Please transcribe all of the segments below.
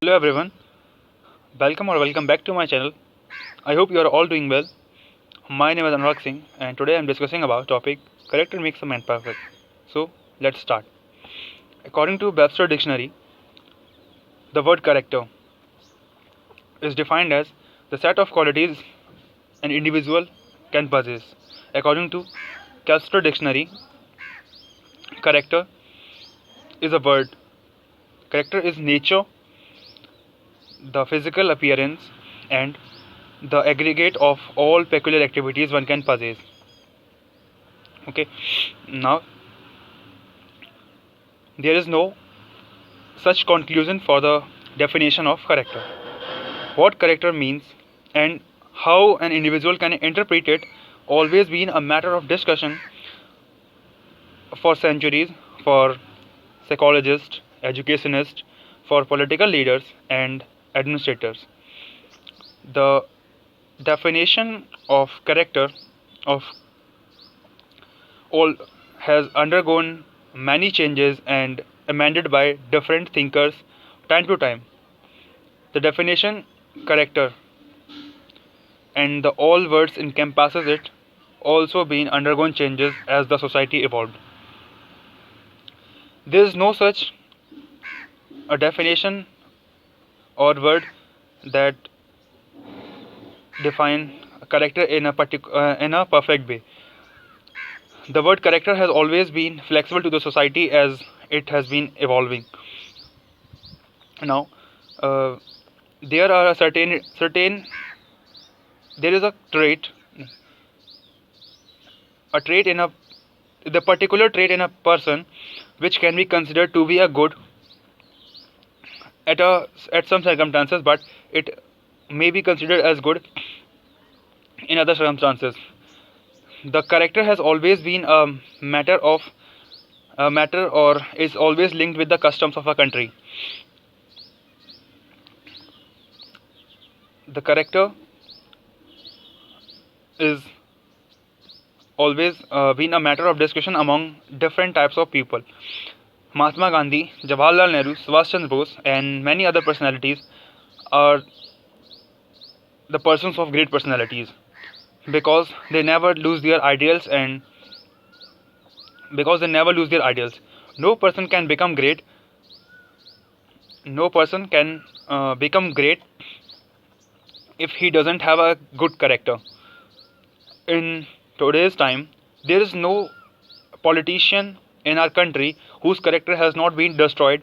Hello everyone, welcome back to my channel. I hope you are all doing well. My name is Anurag Singh and today I am discussing about topic character makes a man perfect. So let's start. According to Webster Dictionary, the word character is defined as the set of qualities an individual can possess. According to Webster Dictionary, character is a word. Character is nature, the physical appearance, and the aggregate of all peculiar activities one can possess. Okay, now there is no such conclusion for the definition of character. What character means and how an individual can interpret it always been a matter of discussion for centuries for psychologists, educationists, for political leaders and administrators. The definition of character of all has undergone many changes and amended by different thinkers time to time. The definition character and the all words encompasses it also been undergone changes as the society evolved. There is no such a definition or word that define a character in a perfect way. The word character has always been flexible to the society as it has been evolving. Now, uh, there are a certain there is a trait in a the particular trait in a person which can be considered to be a good at some circumstances, but it may be considered as good in other circumstances. The character has always been a matter or is always linked with the customs of a country. The character is always been a matter of discussion among different types of people. Mahatma Gandhi, Jawaharlal Nehru, Subhash Chandra Bose, and many other personalities are the persons of great personalities because they never lose their ideals and because they never lose their ideals. No person can become great. No person can become great if he doesn't have a good character. In today's time, there is no politician in our country whose character has not been destroyed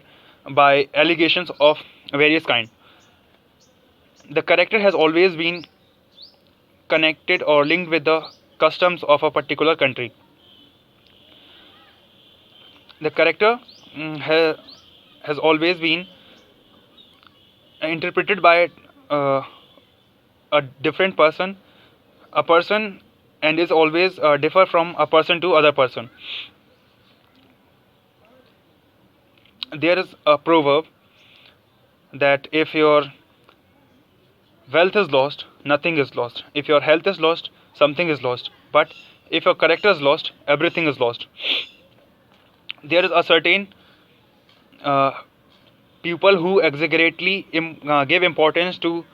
by allegations of various kind. The character has always been connected or linked with the customs of a particular country. The character has always been interpreted by uh, a different person, a person, and is always differ from a person to other person. There is a proverb that if your wealth is lost, nothing is lost. If your health is lost, something is lost. But if your character is lost, everything is lost. There is a certain uh, people who exaggerately give importance to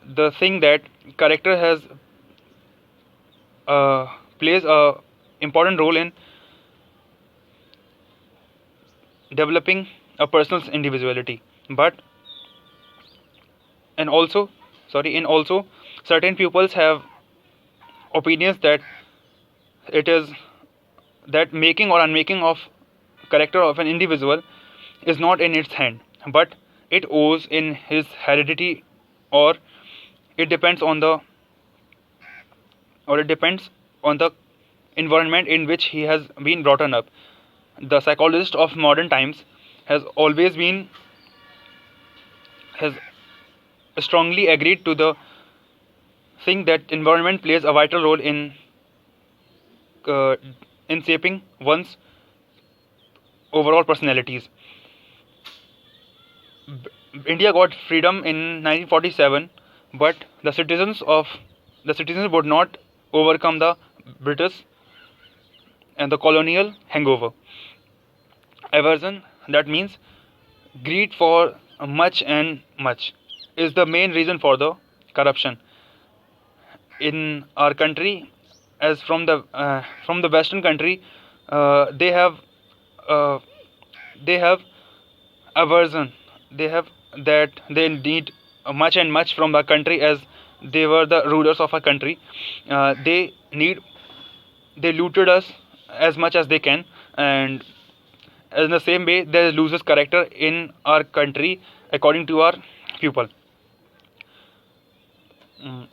the thing that character has plays a important role in developing a person's individuality. But and also and also certain pupils have opinions that it is that making or unmaking of character of an individual is not in its hand, but it owes in his heredity, or it depends on the it depends on the environment in which he has been brought up. The psychologist of modern times has always been has strongly agreed to the thing that environment plays a vital role uh, in shaping one's overall personalities. India got freedom in 1947, but the citizens would not overcome the British and the colonial hangover. Aversion, that means greed for much and much is the main reason for the corruption in our country. As from the western country, they have uh, they have aversion, they have that they need much and much from the country, as they were the rulers of a country. They need, they looted us as much as they can, and in the same way they loses character in our country according to our people. Mm,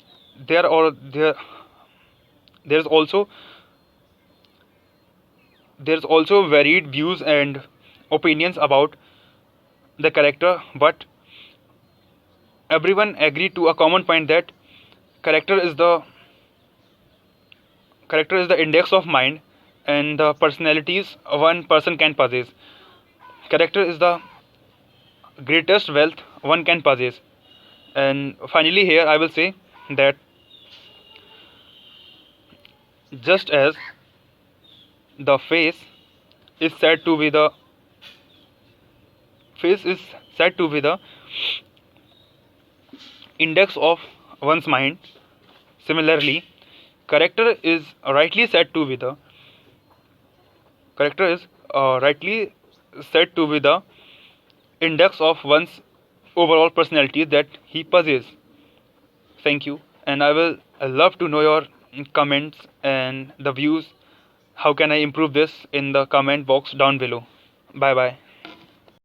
there or there's also there's also varied views and opinions about the character, but everyone agree to a common point that character is the character is the index of mind and the personalities one person can possess. Character is the greatest wealth one can possess. And finally, here I will say that just as the is said to be the face is said to be the index of one's mind, similarly, character is rightly said to be the character is rightly said to be the index of one's overall personality that he possesses. Thank you, and I will love to know your comments and the views. How can I improve this in the comment box down below? Bye bye.